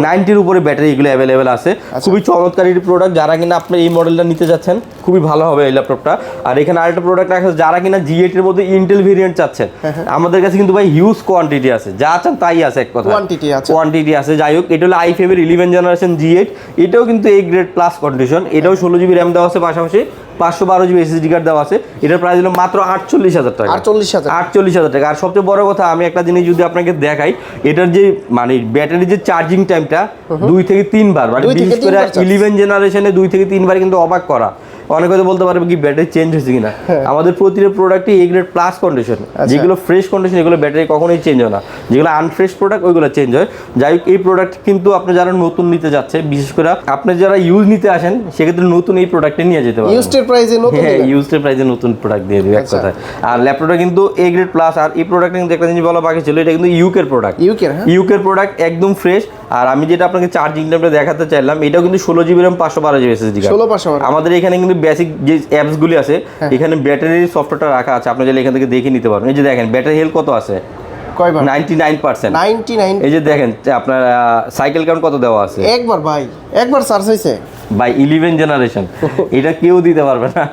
90 উপরে ব্যাটারি এগুলো অ্যাভেলেবেল আছে। খুবই চমৎকার এই প্রোডাক্ট, যারা কিনা আপনি এই মডেলটা নিতে যাচ্ছেন খুবই ভালো হবে এই ল্যাপটপটা। আর এখানে আরেকটা প্রোডাক্ট রাখা আছে, যারা কিনা G8 এর মধ্যে ইন্টেল ভেরিয়েন্ট চাচ্ছেন, আমাদের কাছে কিন্তু ভাই হিউজ কোয়ান্টিটি আছে, যা চান তাই আছে, এক কথা কোয়ান্টিটি আছে। যাই হোক, এটা হলো i5 এর 11 জেনারেশন G8, এটাও কিন্তু এ গ্রেড প্লাস কন্ডিশন, এটাও 16 জিবি র্যাম দেওয়া আছে, পাশাপাশি 512 জিবি এসএসডি কার্ড দেওয়া আছে। এটার প্রাইস হলো মাত্র 48,000 টাকা। 48,000 টাকা। আর সবচেয়ে বড় কথা, আমি একটা জিনিস যদি আপনাকে দেখাই, এটার যে মানে ব্যাটারি যে চার্জিং টাইমটা 2 থেকে 3 বার, মানে বিশেষ করে 11 জেনারেশনে 2 থেকে 3 বার কিন্তু অবাক করা। অনেকে হয়তো বলতে পারবে কি ব্যাটারি চেঞ্জ হয়েছে কিনা, আমাদের প্রতিটা প্রোডাক্টই এ গ্রেড প্লাস কন্ডিশন, যেগুলো ফ্রেশ কন্ডিশন এগুলো ব্যাটারি কখনোই চেঞ্জ হয় না, যেগুলো আনফ্রেশ প্রোডাক্ট ওইগুলো চেঞ্জ হয়। যাই হোক, এই প্রোডাক্ট কিন্তু আপনি যারা নতুন নিতে যাচ্ছে, বিশেষ করে আপনি যারা ইউজ নিতে আসেন, সেক্ষেত্রে নতুন এই প্রোডাক্টে নিয়ে যেতে পারেন, ইউজড প্রাইসে নতুন প্রোডাক্ট দিয়ে দিবে এক কথায়। আর ল্যাপটপটা কিন্তু এ গ্রেড প্লাস। আর এই প্রোডাক্ট কিন্তু একটা জিনিস বলা বাকি ছিল, এটা কিন্তু ইউকের প্রোডাক্ট, ইউকের প্রোডাক্ট, একদম ফ্রেশ। আর আমি যেটা আপনাকে চার্জিং টাইমটা দেখাতে চাইলাম, এটাও কিন্তু 16 GB RAM, 512 GB SSD card. আমাদের এখানে কিন্তু বেসিক যে অ্যাপসগুলি আছে, এখানে ব্যাটারির সফটওয়্যারটা রাখা আছে, আপনি চাইলে এখান থেকে দেখে নিতে পারবেন। এই যে দেখেন ব্যাটারি হেলথ কত আছে, কয়বার? 99%। 99 এই যে দেখেন আপনার সাইকেল কাউন্ট কত দেওয়া আছে একবার ভাই, একবার চার্জ হইছে ভাই 11 জেনারেশন। এটা কেউ দিতে পারবে না,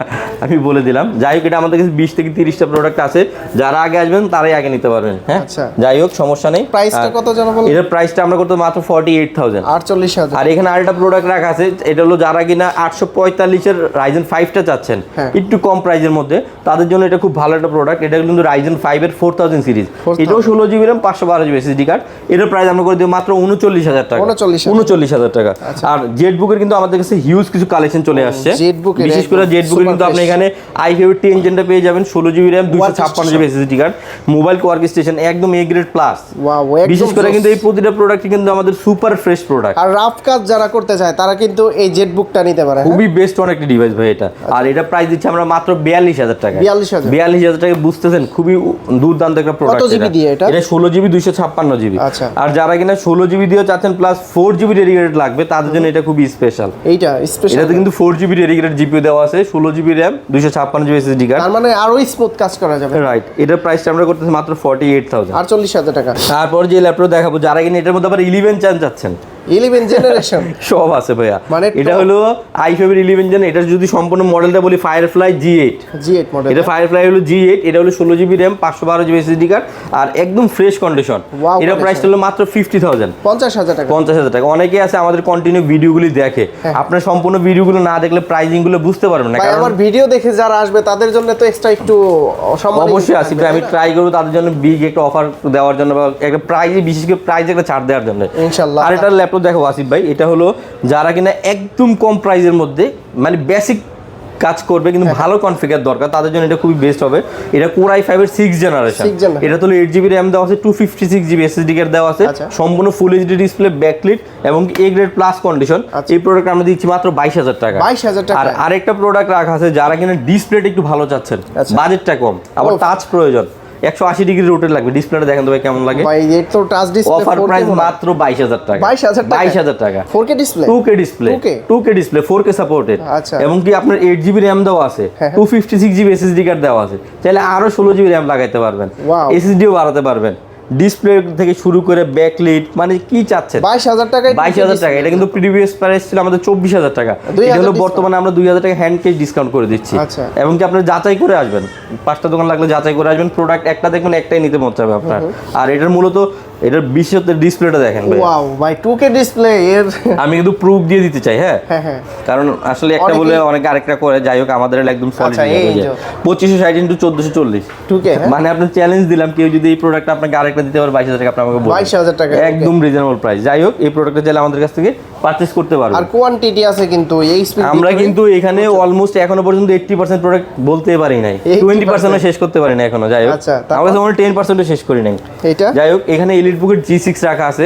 আমি বলে দিলাম। যাই হোক, এটা আমাদের কাছে 20 থেকে 30টা প্রোডাক্ট আছে, যারা আগে আসবেন তারাই আগে নিতে পারবেন। হ্যাঁ, আচ্ছা। যাই হোক, সমস্যা নেই। প্রাইসটা কত জানো বলো? এটার প্রাইসটা আমরা করতে মাত্র 48,000। 48,000। আর এখানে আরেকটা প্রোডাক্ট রাখা আছে, এটা হলো যারা কিনা 845 এর Ryzen 5টা চাচ্ছেন একটু কম প্রাইসের মধ্যে, তাদের জন্য এটা খুব ভালো একটা প্রোডাক্ট। এটা কিন্তু Ryzen 5 এর 4000 সিরিজ, এটাও 16 GB RAM 512 GB SSD card. এটার প্রাইস আমরা করে দিই মাত্র 39,000 টাকা। 39,000 টাকা। আর জেটবুকের কিন্তু আমাদের কাছে হিউজ কিছু কালেকশন চলে আসছে। বিশেষ করে জেটবুকের কিন্তু আপনি এখানে i5 এর 10 জেনটা পেয়ে যাবেন, 16 GB RAM 256 GB SSD card, mobile work station একদম এ গ্রেড প্লাস। বিশেষ করে কিন্তু এই প্রতিটা প্রোডাক্ট কিন্তু আমাদের সুপার ফ্রেশ প্রোডাক্ট। আর রাফ কাজ যারা করতে চায় তারা কিন্তু এই জেটবুকটা নিতে পারে। খুবই বেস্ট অনেক একটা ডিভাইস ভাই এটা। আর এটা প্রাইস দিচ্ছি আমরা মাত্র 42,000 টাকা। 42,000 টাকা, বুঝতেছেন খুবই দুর্দান্ত একটা প্রোডাক্ট। কত জিবি দিয়ে এটা? এটা 16 জিবি 256 জিবি। আর যারা কিনা 16 জিবি দিয়েও চাচ্ছেন প্লাস 4 জিবি ডেডিকেটেড লাগবে, তাদের জন্য এটা খুবই স্পেশাল। এইটা স্পেশাল, এটাতে কিন্তু 4 জিবি ডেডিকেটেড জিপিইউ দেওয়া আছে, 16 GB RAM 256 GB SSD card. তার মানে আরো স্মুথ কাজ করা যাবে। রাইট, এটার প্রাইসটা আমরা করতেছি মাত্র 48,000। 48,000 টাকা। তারপর যে ল্যাপটপ দেখাবো, যারা কিনা এটার মধ্যে আবার 11 চান যাচ্ছেন, 11 জেনারেশন সব আছে ভাইয়া। মানে এটা হলো i5 এর 11 জেন। এটা যদি সম্পূর্ণ মডেলটা বলি ফায়ারফ্লাই G8 মডেল। এটা ফায়ারফ্লাই হলো G8, এটা হলো 16 GB RAM 512 GB SSD card আর একদম ফ্রেশ কন্ডিশন। এটা প্রাইস হলো মাত্র 50,000। 50,000 টাকা। 50,000 টাকা। অনেকে আছে আমাদের কন্টিনিউ ভিডিওগুলি দেখে, আপনার সম্পূর্ণ ভিডিওগুলো না দেখলে প্রাইজিং গুলো বুঝতে পারবেন না। কারণ আমার ভিডিও দেখে যারা আসবে তাদের জন্য তো এক্সট্রা একটু সম্মান অবশ্যই আসবে। আমি ট্রাই করব তাদের জন্য বিগ একটা অফার দেওয়ার জন্য, বা একটা প্রাইজে, বিশেষ করে প্রাইজে একটা ছাড় দেওয়ার জন্য ইনশাআল্লাহ। আর এটা ল্যাপটপ দেখো আসিফ ভাই, এটা হলো যারা কিনা একদম কম প্রাইজের মধ্যে মানে বেসিক কাজ করবে কিন্তু ভালো কনফিগার দরকার, তাদের জন্য এটা খুবই বেস্ট হবে। এটা Core i5 এর 6 জেনারেশন। এটা তো 8 জিবি RAM দেওয়া আছে, 256 জিবি এসএসডি কার্ড দেওয়া আছে, সম্পূর্ণ ফুল এইচডি ডিসপ্লে, ব্যাকলিট এবং এ গ্রেড প্লাস কন্ডিশন। এই প্রোডাক্ট আমরা দিচ্ছি মাত্র 22,000 টাকা। 22,000 টাকা। আর আরেকটা প্রোডাক্ট রাখা আছে, যারা কিনা ডিসপ্লেটা একটু ভালো চাচ্ছেন, বাজেটটা কম, আবার টাচ প্রয়োজন, 180 ডিগ্রি রোটেট লাগবে, ডিসপ্লেটা দেখেন তো ভাই কেমন লাগে। ভাই এটা তো টাচ ডিসপ্লে, অফার প্রাইস মাত্র 22,000 টাকা। 22,000 টাকা। 4K display, 2K display, 4K supported. আচ্ছা। এবং কি আপনার 8 জিবি RAM দেওয়া আছে, 256 জিবি এসএসডি কার্ড দেওয়া আছে, চাইলে আরো 16 জিবি RAM লাগাইতে পারবেন, এসএসডিও বাড়াতে পারবেন, ডিসপ্লে থেকে শুরু করে ব্যাকলিট, মানে কি চাচ্ছেন। 22,000 টাকা। 22,000 টাকা। এটা কিন্তু প্রিভিয়াস প্রাইস ছিল আমাদের 24,000 টাকা। এটা হলো বর্তমানে আমরা 2,000 টাকা হ্যান্ড ক্যাশ ডিসকাউন্ট করে দিচ্ছি। এবং কি আপনারা যাচাই করে আসবেন, 5টা দোকান লাগলে যাচাই করে আসবেন, প্রোডাক্ট একটা দেখবেন একটাই নিতে মন চাইবে আপনার। আর এটার মূলত এটার বিশেষত্বের ডিসপ্লেটা দেখেন ভাই। ওয়াও ভাই, 2K ডিসপ্লে এর আমি কিন্তু প্রুফ দিয়ে দিতে চাই। হ্যাঁ, কারণ আসলে একটা অনেকেই বলে অনেকে আরেকটা করে। যাই হোক, আমাদের একদম সলিড 2560 × 1440 2K। মানে আপনি চ্যালেঞ্জ দিলাম, কেউ যদি এই প্রোডাক্ট আপনাকে আরেকটা দিতে পারে 22,000 টাকা, আপনি আমাকে বলুন। 22,000 টাকা একদম রিজনেবল প্রাইস। যাই হোক, এই প্রোডাক্টটা চাইলে আমাদের কাছ থেকে পারচেজ করতে পারবেন। আর কোয়ান্টিটি আছে কিন্তু এই স্পিড। আমরা কিন্তু এখানে অলমোস্ট এখনো পর্যন্ত 80% প্রোডাক্ট বলতে পারি নাই, 20% শেষ করতে পারি না এখনো। যাই হোক, আমরা কাছে 10% শেষ করি নাই। এটা যাই হোক, এখানে এলিট বুকের G6 রাখা আছে।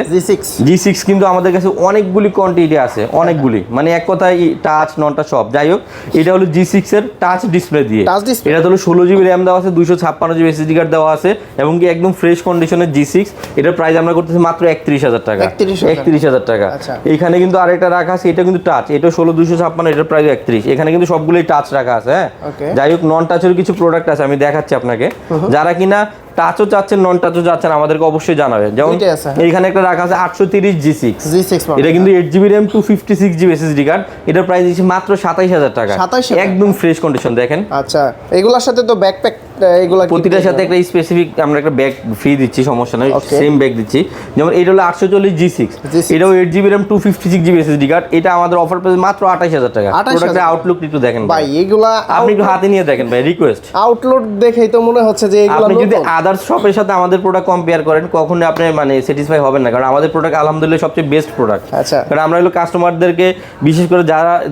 G6 কিন্তু আমাদের কাছে অনেকগুলি কোয়ান্টিটি আছে, অনেকগুলি, মানে এক কথায় টাচ নন টাচ সব। যাই হোক, এটা হলো G6 এর টাচ ডিসপ্লে দিয়ে। এটা হলো 16 জিবি RAM দেওয়া আছে, 256 জিবি এসএসডি কার্ড দেওয়া আছে এবং কি একদম ফ্রেশ কন্ডিশনের G6। এটার প্রাইস আমরা করতেছি মাত্র 31,000 টাকা। 31,000 টাকা। এখানে কিন্তু আরেকটা রাখা আছে, এটা কিন্তু টাচ, এটা 16 256, এটার প্রাইস 31। এখানে কিন্তু সবগুলোই টাচ রাখা আছে। হ্যাঁ, যাই হোক, নন টাচের কিছু প্রোডাক্ট আছে, আমি দেখাচ্ছি আপনাকে। যারা কিনা টাচও চাচ্ছেন, নন টাচও চাচ্ছেন, আমাদেরকে অবশ্যই জানাবেন। যেমন এইখানে একটা রাখা আছে 830 G6। এটা কিন্তু 8 GB RAM 256 GB SSD card. এটার প্রাইস দিচ্ছি মাত্র 27,000 টাকা। একদম ফ্রেশ কন্ডিশন দেখেন। আচ্ছা, এগুলোর সাথে তো ব্যাকপ্যাক, এগুলা প্রতিটার সাথে একটা স্পেসিফিক আমরা একটা ব্যাগ ফ্রি দিচ্ছি, সমস্যা নেই, সেম ব্যাগ দিচ্ছি। যেমন এটা হলো 840 G6, এটাও 8 GB RAM 256 GB SSD card. এটা আমাদের অফার প্রাইস মাত্র 28,000 টাকা। প্রোডাক্টের আউটলুক একটু দেখেন ভাই, এগুলা আপনি একটু হাতে নিয়ে দেখেন ভাই, রিকোয়েস্ট। আউটলুক দেখেই তো মনে হচ্ছে যে এগুলা আপনি যদি আদার্স শপের সাথে আমাদের প্রোডাক্ট কম্পেয়ার করেন, কখনো আপনি মানে স্যাটিসফাই হবেন না, কারণ আমাদের প্রোডাক্ট আলহামদুলিল্লাহ সবচেয়ে বেস্ট প্রোডাক্ট। আচ্ছা, কারণ আমরা হলো কাস্টমারদেরকে, বিশেষ করে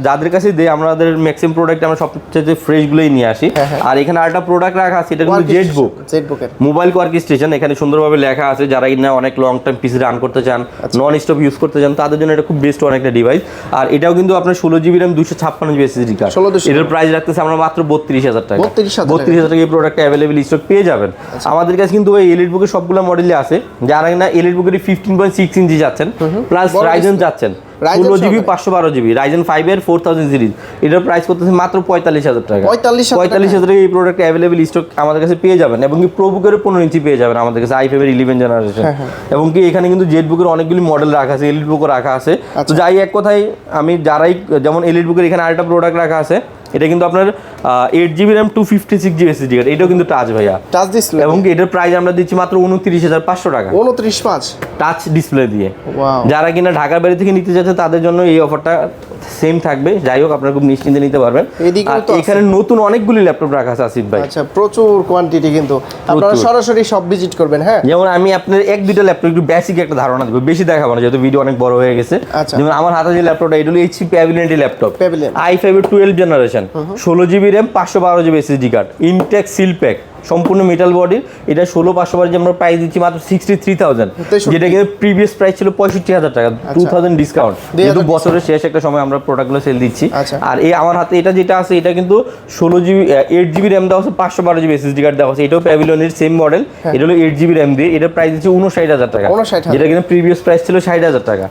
যাদের কাছে দেই, আমাদের ম্যাক্সিমাম প্রোডাক্ট আমরা সবচেয়ে ফ্রেশ গুলোই নিয়ে আসি। আর এখানে আরেকটা প্রোডাক্ট রাখা আছে, এটা কিন্তু জেটবুকের মোবাইল ওয়ার্ক স্টেশন। এখানে সুন্দরভাবে লেখা আছে, যারা কিনা অনেক লং টাইম পিসি রান করতে চান, নন স্টপ ইউজ করতে চান, তাদের জন্য এটা খুব বেস্ট অনেকটা ডিভাইস। আর এটাও কিন্তু আপনার 16 GB RAM 256 GB SSD card. এটার প্রাইস রাখতেছে আমরা মাত্র 32,000 টাকা। 32,000 টাকা এই প্রোডাক্ট অ্যাভেলেবল স্টক পেয়ে যাবেন আমাদের কাছে। কিন্তু ওই এলিট বুকের সবগুলো মডেলই আছে। যারা কিনা এলিট বুকের 15.6 ইঞ্চি যাচ্ছেন প্লাস রাইজেন যাচ্ছেন, 16 জিবি 512 জিবি রাইজেন 5 এর 4000 সিরিজ, এটার প্রাইস করতেছে মাত্র 45000 টাকা। 45000 টাকা এই প্রোডাক্ট অ্যাভেলেবল স্টক আমাদের কাছে পেয়ে যাবেন, এবং কি প্রোবুকের 15 ইঞ্চি পেয়ে যাবেন আমাদের কাছে i5 এর 11 জেনারেশন, এবং কি এখানে কিন্তু জেটবুকের অনেকগুলি মডেল রাখা আছে, এলিট বুকও রাখা আছে। তো যাই এক কথায় আমি যারাই যেমন এলিট বুকের এখানে আরেকটা প্রোডাক্ট রাখা আছে, এটা কিন্তু আপনার 8GB RAM 256GB SSD card, এটাও কিন্তু টাচ ভাইয়া, টাচ ডিসপ্লে, এবং কি এটার প্রাইস আমরা দিচ্ছি মাত্র 29500 টাকা 29.5 টাচ ডিসপ্লে দিয়ে। ওয়াও, যারা কিনা ঢাকার বাইরে থেকে নিতে যাচ্ছে তাদের জন্য এই অফারটা সেম থাকবে। যাই হোক, আপনারা খুব নিশ্চিন্তে নিতে পারবেন। আর এখানে নতুন অনেকগুলি ল্যাপটপ রাখা আছে আসিফ ভাই। আচ্ছা, প্রচুর কোয়ান্টিটি, কিন্তু আপনারা সরাসরি সব ভিজিট করবেন। হ্যাঁ, যেমন আমি আপনার এক দুইটা ল্যাপটপ একটু বেসিক একটা ধারণা দেবো, বেশি দেখাবো না যেহেতু ভিডিও অনেক বড় হয়ে গেছে। যেমন আমার হাতে যে ল্যাপটপটা, এটা হলো HP প্যাভিলিয়ন ল্যাপটপ, i5 এর 12 generation, 16GB RAM 512GB SSD card, intact seal pack, সম্পূর্ণ মেটাল বডির। এটা 16512 যে আমরা প্রাইস দিচ্ছি মাত্র 63000, যেটা কিন্তু প্রিভিয়াস প্রাইস ছিল 65000 টাকা, 2000 ডিসকাউন্ট, যেহেতু বছরের শেষ একটা সময় আমরা প্রোডাক্টগুলো সেল দিচ্ছি। আর এই আমার হাতে এটা যেটা আছে, এটা কিন্তু 8GB RAM দেওয়া আছে, 512GB SSD কার্ড দেওয়া আছে, এটাও প্যাভিলিয়নের সেম মডেল, এটা হলো 8GB RAM দিয়ে, এটা প্রাইস দিচ্ছি 59000 টাকা, যেটা কিন্তু প্রিভিয়াস প্রাইস ছিল 60000 টাকা।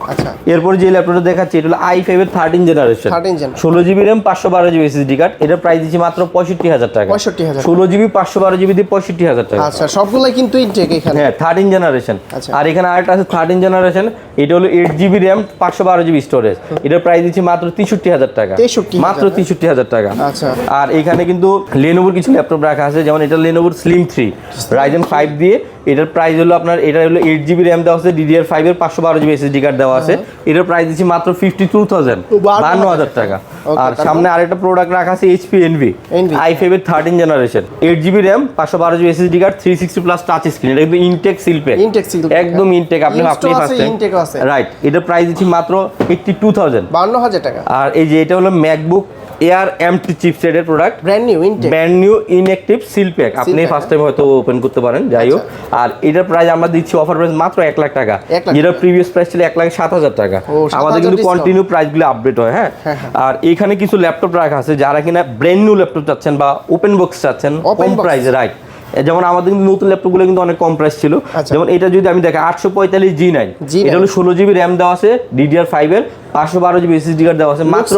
এরপর যে ল্যাপটপটা দেখাচ্ছি, এটা হলো i5 এর 13 generation, 16GB RAM 512GB SSD card, এটা প্রাইস দিচ্ছি মাত্র 65000 টাকা, 16GB 512GB দিয়ে 65000 টাকা। আচ্ছা, সবগুলাই কিন্তু ইনটেক এখানে। হ্যাঁ, 13 জেনারেশন। আর এখানে আরেকটা আছে 13 জেনারেশন, এটা হলো 8GB RAM 512GB স্টোরেজ, এটার প্রাইস দিচ্ছি মাত্র 63000 টাকা, মাত্র 63000 টাকা। আচ্ছা, আর এখানে কিন্তু লেনোভোর কিছু ল্যাপটপ রাখা আছে, যেমন এটা লেনোভোর স্লিম 3 রাইজেন 5 দিয়ে, এটার প্রাইস হলো আপনার, এটা হলো 8GB RAM দেওয়া আছে, DDR5 এর 512GB SSD কার্ড দেওয়া আছে, এটার প্রাইস দিচ্ছি মাত্র 52000 52000 টাকা। আর সামনে আরেকটা প্রোডাক্ট রাখা আছে HP Envy i5 এর 13 generation, 8GB RAM 512GB SSD card, 360 plus touch screen, এটা কিন্তু ইনটেক সিল প্যাক, একদম ইনটেক, আপনি ফার্স্ট রাইট। এটার প্রাইস দিচ্ছি মাত্র 82000 52000 টাকা। আর এই যে এটা হলো ম্যাকবুক এয়ার M2 চিপসেটের product, brand new inactive seal pack, আপনি ফার্স্ট টাইম হয়তো ওপেন করতে পারেন। যাই হোক, আর এটার প্রাইস আমরা দিচ্ছি অফার প্রাইস মাত্র 1 লাখ টাকা, যেটা প্রিভিয়াস প্রাইস ছিল 1,07,000 টাকা। আমাদের কিন্তু কন্টিনিউ প্রাইসগুলো আপডেট হয়। হ্যাঁ, আর এখানে কিছু ল্যাপটপ রাখা আছে, যারা কিনা ব্র্যান্ড নিউ ল্যাপটপ চাচ্ছেন বা ওপেন বক্স চাচ্ছেন কম প্রাইসে, রাইট। যেমন আমাদের কিন্তু নতুন ল্যাপটপগুলো কিন্তু অনেক কম প্রাইস ছিল। যেমন এটা যদি আমি দেখি 845 G9, এটা হলো 16GB RAM দেওয়া আছে, DDR5 এর 512GB SSD কার্ড দেওয়া আছে, মাত্র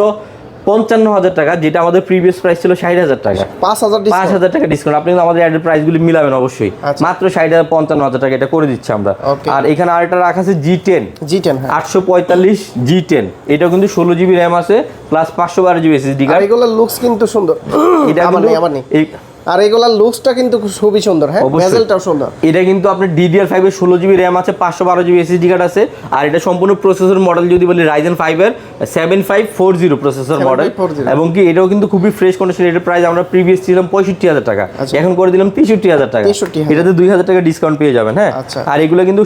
55000 টাকা, যেটা আমাদের প্রিভিয়াস প্রাইস ছিল 60000 টাকা, 5000 টাকা ডিসকাউন্ট। আপনি কিন্তু আমাদের অ্যাডের প্রাইসগুলি মিলাবেন অবশ্যই, মাত্র 55000 টাকা এটা করে দিচ্ছি আমরা। আর এখানে আরেকটা রাখা আছে G10 845 G10, এটাও কিন্তু 16GB RAM আছে প্লাস 512GB SSD কার্ড। এগুলোর লুকস কিন্তু সুন্দর, এটা আবার নেই আর এগুলার লুকসটা কিন্তু খুবই সুন্দর। হ্যাঁ, বেজেলটাও সুন্দর। এটা কিন্তু আপনার DDR5 এর 16GB RAM আছে, 512GB SSD কার্ড আছে, আর এটা সম্পূর্ণ প্রসেসর মডেল যদি বলি রাইজেন 5 এর 7540 প্রসেসর মডেল, এবং কি এটাও কিন্তু খুবই ফ্রেশ কন্ডিশন। এটার প্রাইস আমরা প্রিভিয়াস ছিলাম 65000 টাকা, এখন করে দিলাম 63000 টাকা, এটাতে 2000 টাকা ডিসকাউন্ট পেয়ে যাবেন। হ্যাঁ, আর এগুলো কিন্তু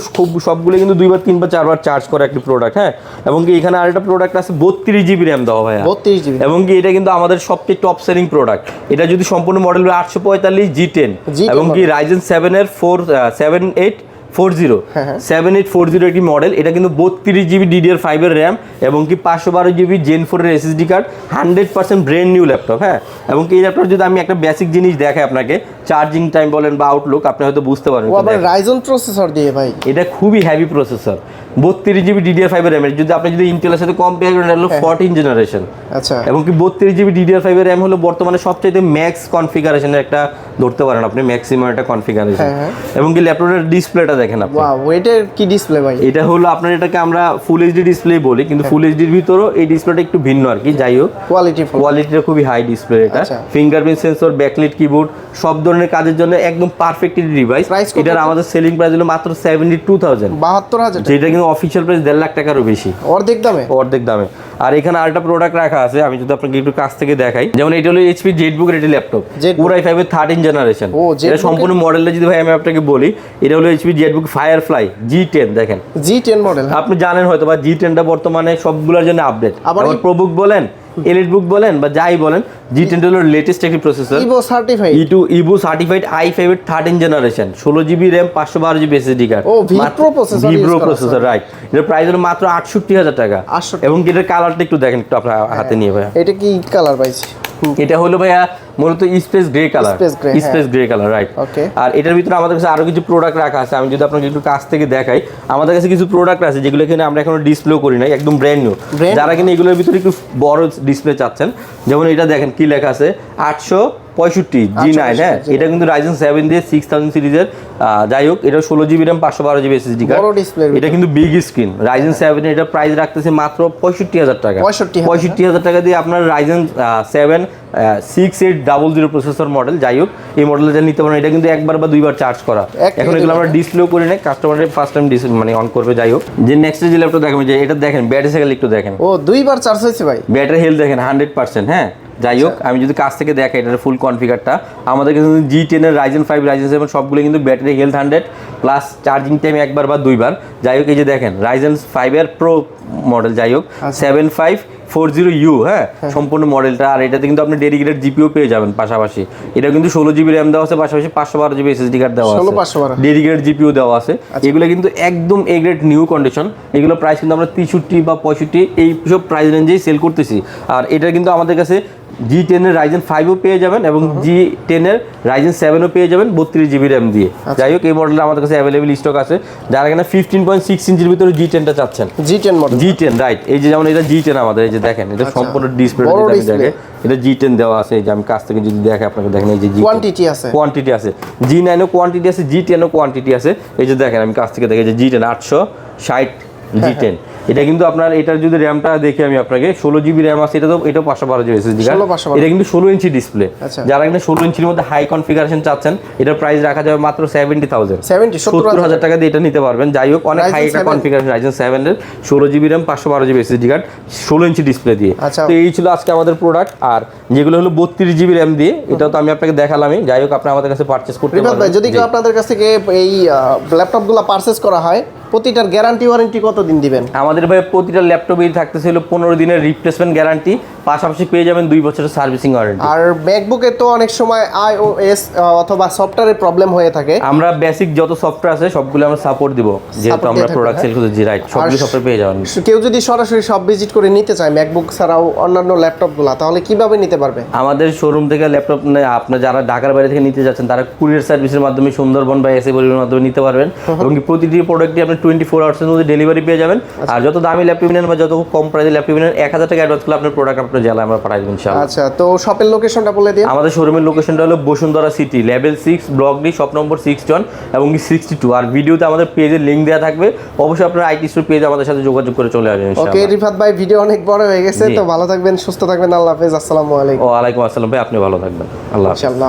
সবগুলো কিন্তু 2 বার 3 বার 4 বার চার্জ করে একটি প্রোডাক্ট। হ্যাঁ, এবং কি এখানে আরেকটা প্রোডাক্ট আছে 32GB RAM দেওয়া ভাইয়া, 32GB, এবং কি এটা কিন্তু আমাদের সবচেয়ে টপ সেলিং প্রোডাক্ট। এটা যদি সম্পূর্ণ মডেল 845 G10, এবং কি রাইজেন 7 এর 7840 একটি মডেল, এটা কিন্তু 32GB DDR5 এর RAM, এবং কি 512GB Gen 4 এর SSD card, 100% brand new laptop. হ্যাঁ, এবং কি এই ল্যাপটপ যদি আমি একটা বেসিক জিনিস দেখাই আপনাকে, চার্জিং টাইম বলেন বা আউটলুক, আপনি হয়তো বুঝতে পারবেন। আবার রাইজন প্রসেসর দিয়ে ভাই, এটা খুবই হেভি প্রসেসর, 32GB DDR5 এর RAM, যদি আপনি যদি ইন্টেলের সাথে কম্পেয়ার করেন, এটা হলো 14 জেনারেশন। আচ্ছা, এবং কি 32GB DDR5 এর RAM হলো বর্তমানে সবচেয়ে ম্যাক্স কনফিগারেশনের একটা ধরতে পারেন আপনি, ম্যাক্সিমাম একটা কনফিগারেশন। এবং কি ল্যাপটপের ডিসপ্লেটা দেখেন আপনি, ওয়াও, এটা কি ডিসপ্লে ভাই? এটা হলো আপনার, এটাকে আমরা ফুল এইচডি ডিসপ্লে বলি, কিন্তু ফুল এইচডির ভিতরও এই ডিসপ্লেটা একটু ভিন্ন আর কি। যাই হোক, কোয়ালিটিটা খুবই হাই ডিসপ্লে। এটা ফিঙ্গারপ্রিন্ট সেন্সর, ব্যাকলাইট কিবোর্ড, সব ধরনের কাজের জন্য একদম পারফেক্ট ডিভাইস। এটার আমাদের সেলিং প্রাইস হলো মাত্র 72000 72000, যেটা কিন্তু অফিশিয়াল প্রাইস 1.5 লাখ টাকারও বেশি, অর্ধেক দামে। আর এখানে আরেকটা প্রোডাক্ট রাখা আছে, আমি যদি আপনাকে একটু কাছ থেকে দেখাই। যেমন এটা হলো HP জেটবুক এর ল্যাপটপ, Core i5 এর 13 জেনারেশন, এটা সম্পূর্ণ মডেলটা যদি ভাই আমি আপনাকে বলি, এটা হলো HP জেটবুক Firefly G10। দেখেন G10 মডেল, আপনি জানেন হয়তো বা G10টা বর্তমানে সবগুলোর জন্য আপডেট। আবার প্রোবুক বলেন, এলিট বুক বলেন বা যাই বলেন, G10 হলো লেটেস্ট একটি প্রসেসর, ইভো সার্টিফাইড i5 এর 13 generation, 16GB RAM 512GB SSD card, Wipro processor, right. এর প্রাইস হলো মাত্র 68000 টাকা। এবং এটার কালারটা একটু দেখেন, একটু আপনার হাতে নিয়ে ভাই, এটা কি কালার পাইছি? এটা হলো ভাইয়া মূলত space grey colour, space grey colour, right. আর এটার ভিতরে আমাদের কাছে আরো কিছু প্রোডাক্ট রাখা আছে, আমি যদি আপনাকে একটু কাছ থেকে দেখাই, আমাদের কাছে কিছু প্রোডাক্ট আছে যেগুলো এখানে আমরা এখনো ডিসপ্লে করি নাই, একদম ব্র্যান্ড নিউ। যারা কিনা এগুলোর ভিতরে একটু বড় ডিসপ্লে চাচ্ছেন, যেমন এটা দেখেন কি লেখা আছে 865 G9, হ্যাঁ, এটা কিন্তু Ryzen 7 দিয়ে 6000 সিরিজের, যাই হোক এটা 16GB RAM 512GB SSD card, এটা কিন্তু বিগ স্ক্রিন। Ryzen 7 এর এটা প্রাইস রাখতেছে মাত্র 65000 টাকা। 65000 টাকা দিয়ে আপনার Ryzen 7 6800 প্রসেসর মডেল, যাই হোক এই মডেলটা নিতে পারেন। এটা কিন্তু একবার বা দুইবার চার্জ করা, এখন এগুলো আমরা ডিসপ্লেও করি না, কাস্টমারের ফার্স্ট টাইম মানে অন করবে। যাই হোক, যে নেক্সট যে ল্যাপটপ দেখাবেন, যে এটা দেখেন ব্যাটারি সাইকেল একটু দেখেন, ও দুইবার চার্জ হয়েছে ভাই, ব্যাটারি হেলথ দেখেন 100%, হ্যাঁ। যাই হোক, আমি যদি কাছ থেকে দেখাই এটার ফুল কনফিগারটা, আমাদের কাছে G10 এর Ryzen 5 Ryzen 7 সবগুলো কিন্তু battery health 100 plus charging time একবার বা দুইবার। যাই হোক, এই যে দেখেন Ryzen 5 এর প্রো মডেল, যাই হোক 7540U, হ্যাঁ, সম্পূর্ণ মডেলটা। আর এটাতে কিন্তু আপনি ডেডিকেটেড জিপিও পেয়ে যাবেন পাশাপাশি। এটা কিন্তু 16GB RAM দেওয়া আছে, পাশাপাশি 512GB SSD কার্ড দেওয়া আছে, ডেডিকেটেড জিপিও দেওয়া আছে। এগুলো কিন্তু একদম এ গ্রেড নিউ কন্ডিশন, এগুলো প্রাইস কিন্তু আমরা 63 বা 65 এই সব প্রাইস রেঞ্জেই সেল করতেছি। আর এটা কিন্তু আমাদের কাছে G10 এর Ryzen 5ও পেয়ে যাবেন এবং G10 এর Ryzen 7ও পেয়ে যাবেন 32GB RAM দিয়ে। যাই হোক, এই মডেলটা আমাদের কাছে অ্যাভেলেবল স্টক আছে। যারা কিনা 15.6 ইঞ্চির ভিতরে G10টা চাচ্ছেন, G10 মডেল, G10, রাইট। এই যে যেমন এটা G10 আমাদের, এই যে দেখেন এটা সম্পূর্ণ ডিসপ্লে, দেখে এটা G10 দেওয়া আছে। এই যে আমি কাছ থেকে যদি দেখে আপনাকে দেখেন, এই যে কোয়ান্টিটি আছে, G9 ও কোয়ান্টিটি আছে, G10 ও কোয়ান্টিটি আছে। এই যে দেখেন আমি কাছ থেকে দেখে, যে G10 860 G10, এটা কিন্তু আপনার, এটার যদি র্যামটা দেখি আমি আপনাকে, 16GB RAM আছে, এটাও 512GB SSD কার্ড, এটা কিন্তু 16 ইঞ্চি ডিসপ্লে। যারা কিন্তু 16 ইঞ্চির মধ্যে হাই কনফিগারেশন চাচ্ছেন, এটার প্রাইস রাখা যাবে মাত্র 70,000 টাকা দিয়ে এটা নিতে পারবেন। যাই হোক, অনেক হাই একটা কনফিগারেশন Ryzen 7 এর 16GB RAM 512GB SSD card 16 inch display দিয়ে। তো এই ছিল আজকে আমাদের প্রোডাক্ট। আর যেগুলো হলো 32GB RAM দিয়ে, এটাও তো আমি আপনাকে দেখালামই। যাই হোক, আপনি আমাদের কাছে পারচেজ করতে পারবেন। যদি কেউ আপনাদের কাছ থেকে এই ল্যাপটপগুলো পারচেজ করা হয়, প্রতিটার গ্যারান্টি ওয়ারেন্টি কতদিন দিবেন? আমাদের ভাই প্রতিটা ল্যাপটপেই থাকতেছে হলো 15 দিনের রিপ্লেসমেন্ট গ্যারান্টি, পাশাপাশি পেয়ে যাবেন 2 বছরের সার্ভিসিং ওয়ারেন্টি। আর ম্যাকবুকে তো অনেক সময় iOS অথবা সফটওয়্যারের প্রবলেম হয়ে থাকে, আমরা বেসিক যত সফটওয়্যার আছে সবগুলো আমরা সাপোর্ট দিব, যেহেতু আমরা প্রোডাক্ট সেল করতেছি, রাইট। সবগুলো সফটওয়্যার পেয়ে যাবেন। কেউ যদি সরাসরি সব ভিজিট করে নিতে চায় ম্যাকবুক ছাড়াও অন্যান্য ল্যাপটপগুলো, তাহলে কিভাবে নিতে পারবে? আমাদের শোরুম থেকে ল্যাপটপ আপনি যারা ঢাকার বাইরে থেকে নিতে যাচ্ছেন, তারা কুরিয়ার সার্ভিসের মাধ্যমে সুন্দরবন বা এসএ পরিবহনের মাধ্যমে নিতে পারবেন, এবং প্রতিটি প্রোডাক্টই আপনি 24 আওয়ার্সের মধ্যে ডেলিভারি পেয়ে যাবেন। আর যত দামি ল্যাপটপ নেন বা যত কম প্রাইসের ল্যাপটপ নেন, 1000 টাকা অ্যাডভান্স করলে আপনার প্রোডাক্ট আপনার জেলায় আমরা পাঠাই দেব ইনশাআল্লাহ। আচ্ছা, তো শপের লোকেশনটা বলে দিন। আমাদের শোরুমের লোকেশনটা হলো Bashundhara city, level 6, block D, shop number 61 এবং 62। আর ভিডিওতে আমাদের পেজের লিংক দেওয়া থাকবে, অবশ্যই আপনার আইটি স্টোর পেজ আমাদের সাথে যোগাযোগ করে চলে আসবেন ইনশাআল্লাহ। ওকে রিফাত ভাই, ভিডিও অনেক বড় হয়ে গেছে, তো ভালো থাকবেন, সুস্থ থাকবেন, আল্লাহ হাফেজ, আসসালামু আলাইকুম। ওয়া আলাইকুম আসসালাম ভাই, আপনি ভালো থাকবেন, আল্লাহ হাফেজ। ইনশাআল্লাহ।